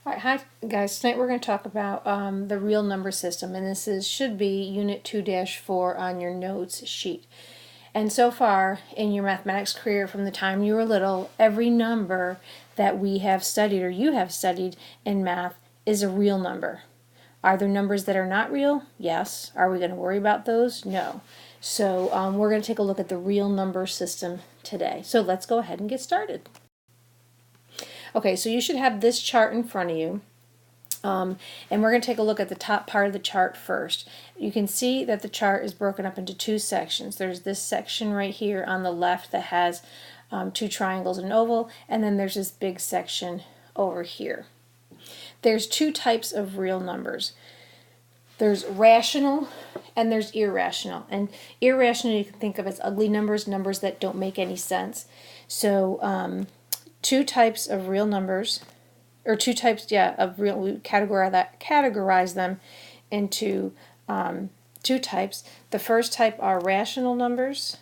All right, hi guys. Tonight we're going to talk about the real number system, and should be Unit 2-4 on your notes sheet. And so far in your mathematics career, from the time you were little, every number that we have studied or you have studied in math is a real number. Are there numbers that are not real? Yes. Are we going to worry about those? No. So we're going to take a look at the real number system today. So let's go ahead and get started. Okay, so you should have this chart in front of you. And we're going to take a look at the top part of the chart first. You can see that the chart is broken up into two sections. There's this section right here on the left that has two triangles and an oval, and then there's this big section over here. There's two types of real numbers. There's rational and there's irrational. And irrational you can think of as ugly numbers, numbers that don't make any sense. So two types of real numbers, or two types, of real. We categorize them into two types. The first type are rational numbers,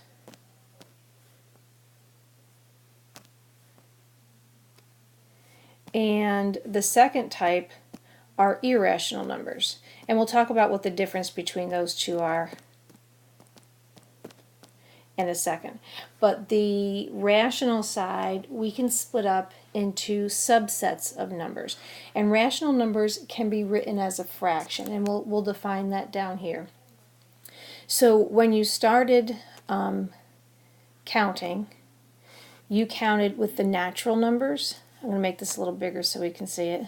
and the second type are irrational numbers. And we'll talk about what the difference between those two are in a second. But the rational side we can split up into subsets of numbers, and rational numbers can be written as a fraction, and we'll define that down here. So when you started counting, you counted with the natural numbers. I'm going to make this a little bigger so we can see it.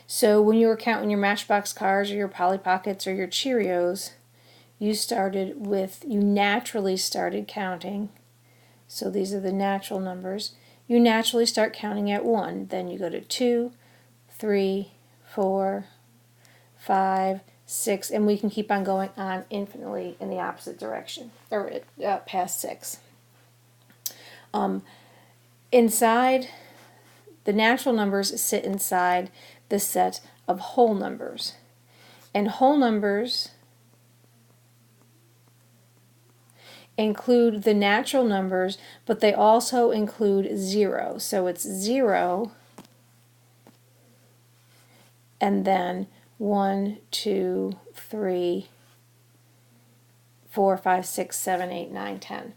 So when you were counting your Matchbox cars or your Polly Pockets or your Cheerios, you naturally started counting. So these are the natural numbers. You naturally start counting at 1. Then you go to 2, 3, 4, 5, 6, and we can keep on going on infinitely in the opposite direction, or past 6. Inside, the natural numbers sit inside the set of whole numbers. And whole numbers include the natural numbers, but they also include 0. So it's 0 and then 1, 2, 3, 4, 5, 6, 7, 8, 9, 10.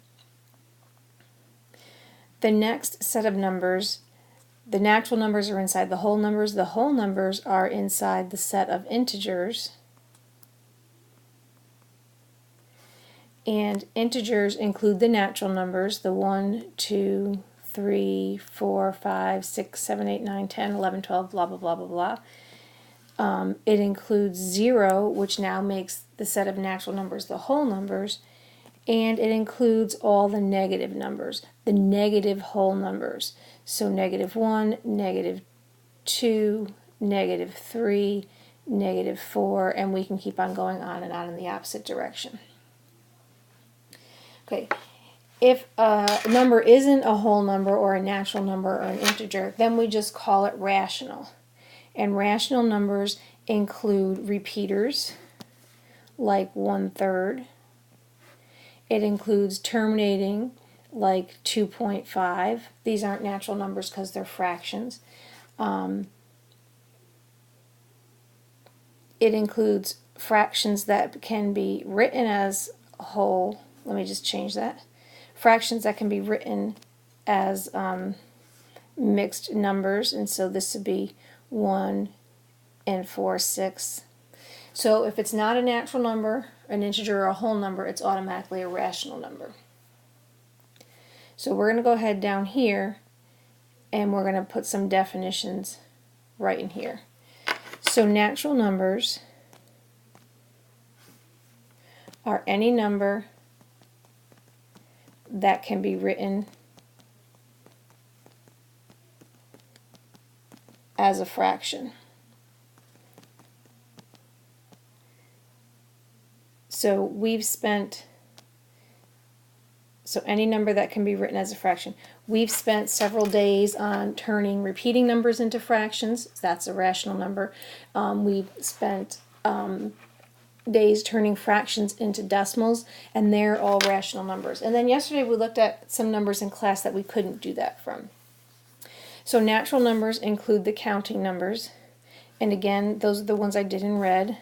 The next set of numbers, the natural numbers are inside the whole numbers. The whole numbers are inside the set of integers. And integers include the natural numbers, the 1, 2, 3, 4, 5, 6, 7, 8, 9, 10, 11, 12, blah, blah, blah, blah, blah. It includes 0, which now makes the set of natural numbers the whole numbers. And it includes all the negative numbers, the negative whole numbers. So -1, -2, -3, -4, and we can keep on going on and on in the opposite direction. Okay, if a number isn't a whole number or a natural number or an integer, then we just call it rational. And rational numbers include repeaters, like 1/3. It includes terminating, like 2.5. These aren't natural numbers because they're fractions. It includes fractions that can be written as whole. Let me just change that. Fractions that can be written as mixed numbers, and so this would be 1 and 4/6. So if it's not a natural number, an integer, or a whole number, it's automatically a rational number. So we're going to go ahead down here and we're going to put some definitions right in here. So natural numbers are any number that can be written as a fraction. So any number that can be written as a fraction. We've spent several days on turning repeating numbers into fractions. That's a rational number. We've spent days turning fractions into decimals, and they're all rational numbers. And then yesterday we looked at some numbers in class that we couldn't do that from. So natural numbers include the counting numbers. And again, those are the ones I did in red.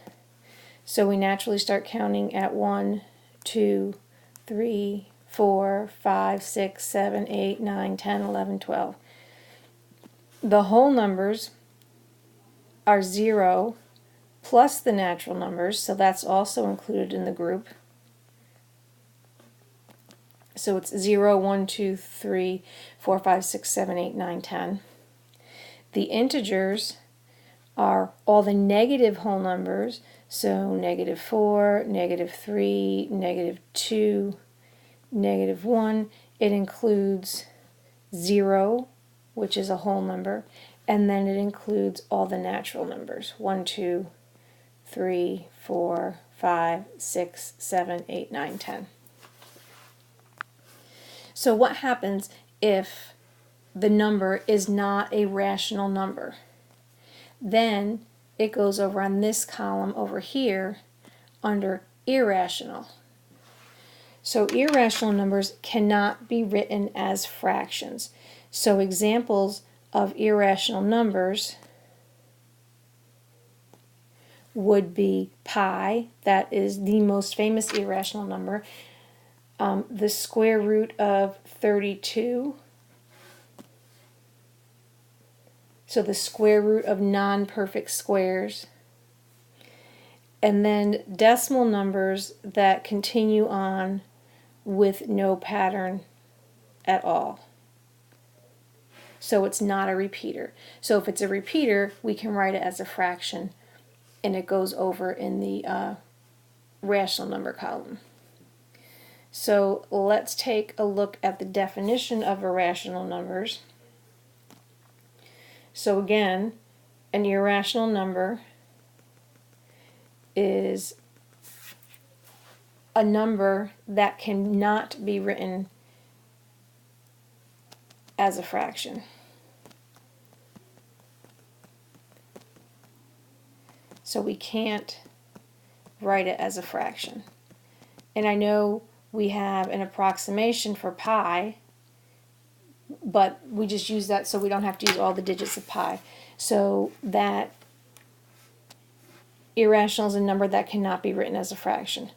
So we naturally start counting at 1, 2, 3, 4, 5, 6, 7, 8, 9, 10, 11, 12. The whole numbers are 0 plus the natural numbers, so that's also included in the group. So it's 0, 1, 2, 3, 4, 5, 6, 7, 8, 9, 10. The integers are all the negative whole numbers, so -4, -3, -2, -1. It includes 0, which is a whole number, and then it includes all the natural numbers, 1, 2, 3, 4, 5, 6, 7, 8, 9, 10. So what happens if the number is not a rational number? Then it goes over on this column over here under irrational. So irrational numbers cannot be written as fractions. So examples of irrational numbers would be pi, that is the most famous irrational number, the square root of 32, so the square root of non-perfect squares, and then decimal numbers that continue on with no pattern at all. So it's not a repeater. So if it's a repeater, we can write it as a fraction, and it goes over in the rational number column. So let's take a look at the definition of irrational numbers. So again, an irrational number is a number that cannot be written as a fraction. So we can't write it as a fraction. And I know we have an approximation for pi, but we just use that so we don't have to use all the digits of pi. So that irrational is a number that cannot be written as a fraction.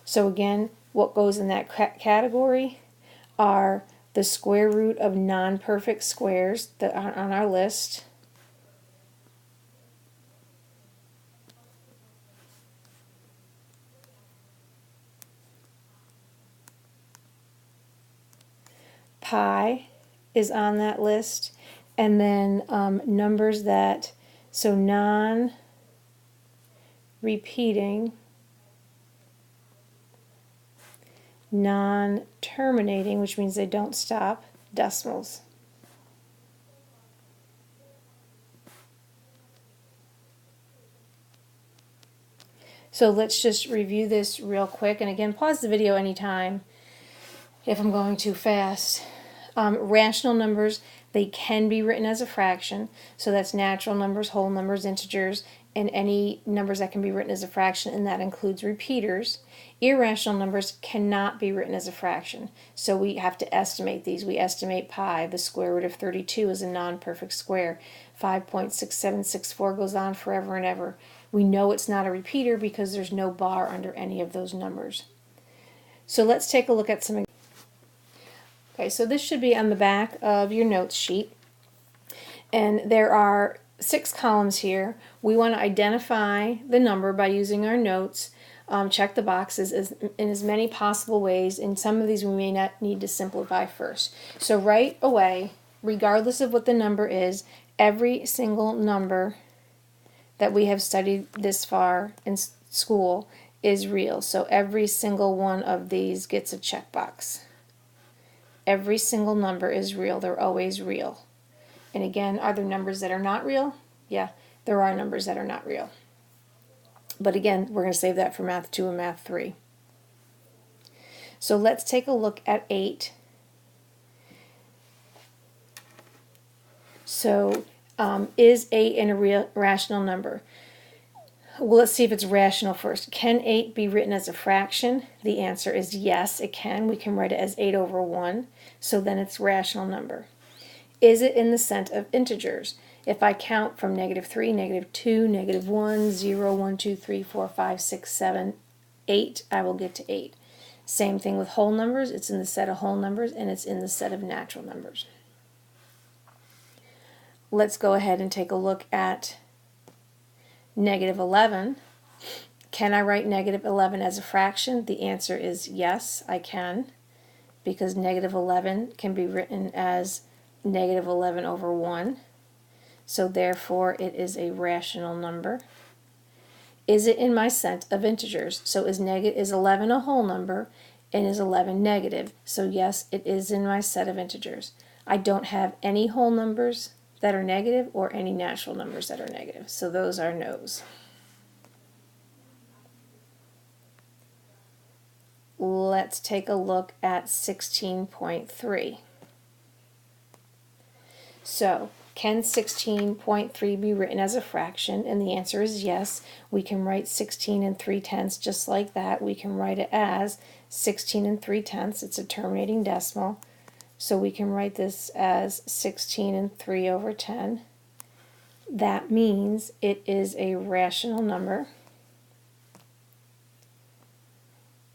So again, what goes in that category are the square root of non-perfect squares that are on our list, pi is on that list, and then numbers that, so non-repeating, non-terminating, which means they don't stop, decimals. So let's just review this real quick, and again, pause the video anytime if I'm going too fast. Rational numbers, they can be written as a fraction, so that's natural numbers, whole numbers, integers, and any numbers that can be written as a fraction, and that includes repeaters. Irrational numbers cannot be written as a fraction, so we have to estimate these. We estimate pi, the square root of 32 is a non-perfect square. 5.6764 goes on forever and ever. We know it's not a repeater because there's no bar under any of those numbers. So let's take a look at some. Okay, so this should be on the back of your notes sheet, and there are 6 columns here. We want to identify the number by using our notes, check the boxes in as many possible ways. In some of these we may not need to simplify first. So right away, regardless of what the number is, every single number that we have studied this far in school is real. So every single one of these gets a checkbox. Every single number is real. They're always real. And again, are there numbers that are not real? Yeah, there are numbers that are not real. But again, we're going to save that for Math 2 and Math 3. So let's take a look at 8. So is 8 a rational number? Well, let's see if it's rational first. Can 8 be written as a fraction? The answer is yes, it can. We can write it as 8 over 1, so then it's a rational number. Is it in the set of integers? If I count from -3, -2, -1, 0, 1, 2, 3, 4, 5, 6, 7, 8, I will get to 8. Same thing with whole numbers. It's in the set of whole numbers, and it's in the set of natural numbers. Let's go ahead and take a look at -11. Can I write -11 as a fraction? The answer is yes, I can, because -11 can be written as -11 over 1. So therefore it is a rational number. Is it in my set of integers? So is 11 a whole number, and is 11 negative? So yes, it is in my set of integers. I don't have any whole numbers that are negative or any natural numbers that are negative. So those are no's. Let's take a look at 16.3. So, can 16.3 be written as a fraction? And the answer is yes. We can write 16 3/10 just like that. We can write it as 16 3/10. It's a terminating decimal. So we can write this as 16 3 over 10. That means it is a rational number.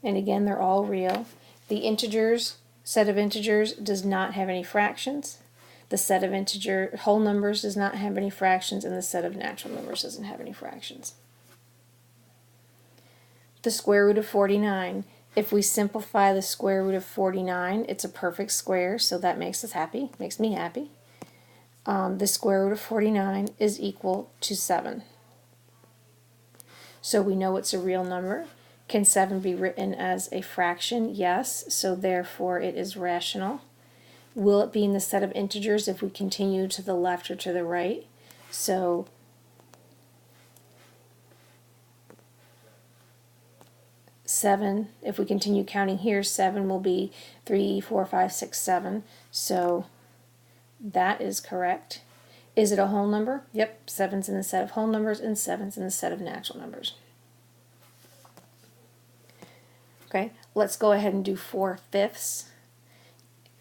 And again, they're all real. The set of integers does not have any fractions. The set of whole numbers does not have any fractions, and the set of natural numbers doesn't have any fractions. The square root of 49. If we simplify the square root of 49, it's a perfect square, so that makes us happy, makes me happy. The square root of 49 is equal to 7. So we know it's a real number. Can 7 be written as a fraction? Yes, so therefore it is rational. Will it be in the set of integers if we continue to the left or to the right? So seven, if we continue counting here, 7 will be 3, 4, 5, 6, 7. So that is correct. Is it a whole number? Yep, 7's in the set of whole numbers and 7's in the set of natural numbers. Okay, let's go ahead and do 4/5.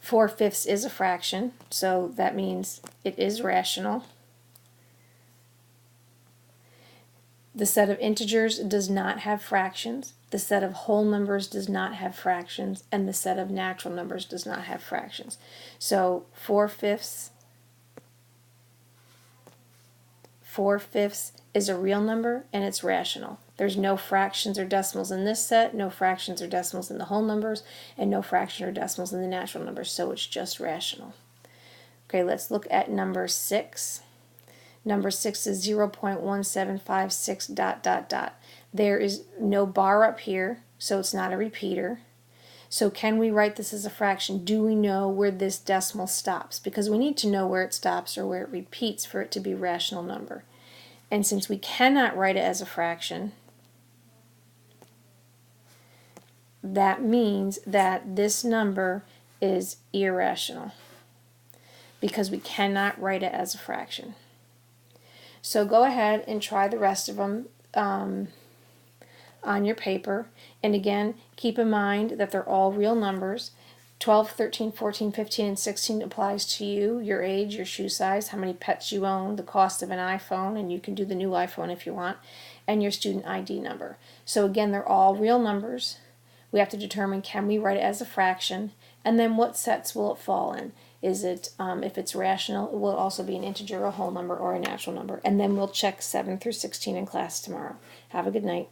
4/5 is a fraction, so that means it is rational. The set of integers does not have fractions. The set of whole numbers does not have fractions, and the set of natural numbers does not have fractions. So 4/5 is a real number, and it's rational. There's no fractions or decimals in this set, no fractions or decimals in the whole numbers, and no fraction or decimals in the natural numbers, so it's just rational. Okay, let's look at number 6. Number 6 is 0.1756 ... There is no bar up here, so it's not a repeater. So can we write this as a fraction? Do we know where this decimal stops? Because we need to know where it stops or where it repeats for it to be a rational number. And since we cannot write it as a fraction, that means that this number is irrational because we cannot write it as a fraction. So go ahead and try the rest of them on your paper. And again, keep in mind that they're all real numbers. 12, 13, 14, 15, and 16 applies to you, your age, your shoe size, how many pets you own, the cost of an iPhone, and you can do the new iPhone if you want, and your student ID number. So again, they're all real numbers. We have to determine, can we write it as a fraction, and then what sets will it fall in? Is it, if it's rational, it will also be an integer, a whole number, or a natural number. And then we'll check 7 through 16 in class tomorrow. Have a good night.